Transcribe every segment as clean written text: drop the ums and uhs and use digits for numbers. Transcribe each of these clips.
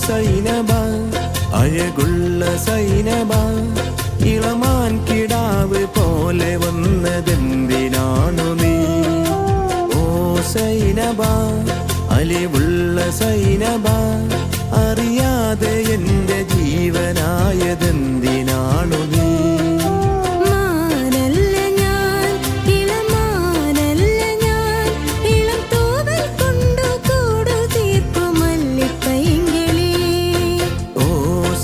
സൈനബ അഴകുള്ള സൈനബ ഇളമാൻ കിടാവ് പോലെ വന്നതെന്തിനാണു നീ? ഓ സൈനബ അലിവുള്ള സൈനബ അറിയാതെ എൻ്റെ ജീവനായതെന്തിനാണു നീ?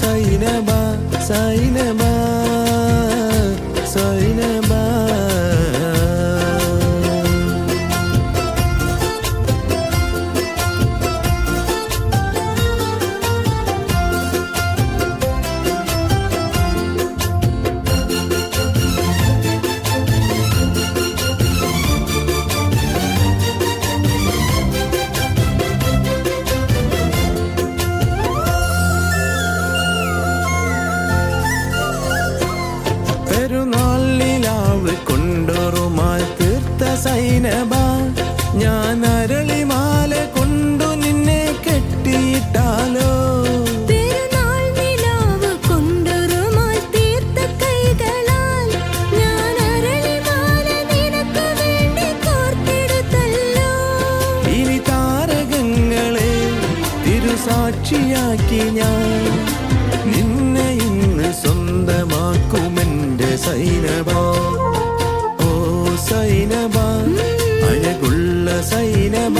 സൈനബ സൈനബ കൊണ്ടൊരുമാൽ തീർത്ത സൈനബ ഞാൻ അരളിമാല കൊണ്ടു നിന്നെ കെട്ടിയിട്ടാലോ? ഇനി താരകങ്ങളെ തിരുസാക്ഷിയാക്കി ഞാൻ നിന്നെ ഇന്ന് സ്വന്തമാക്കുമെന്റെ സൈനബ. സൈനബ അഴകുള്ള സൈനബ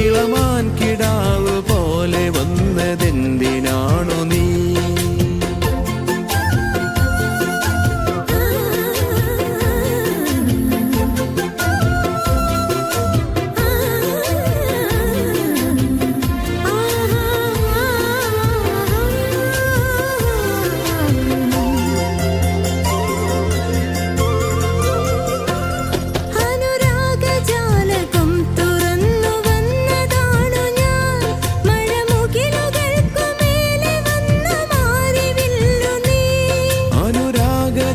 ഇളമാൻ കിടാവ് പോലെ വന്നതെന്തിനാണു നീ?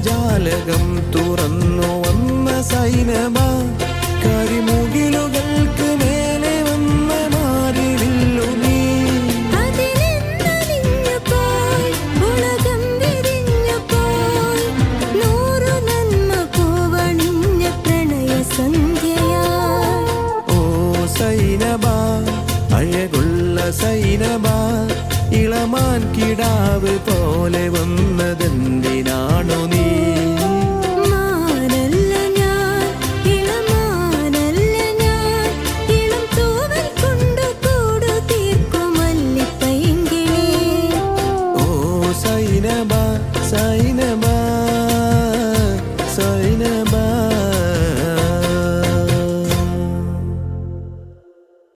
ജാലകം തുറന്നു വന്ന സൈനബ കരിമുകിലുകൾക്ക്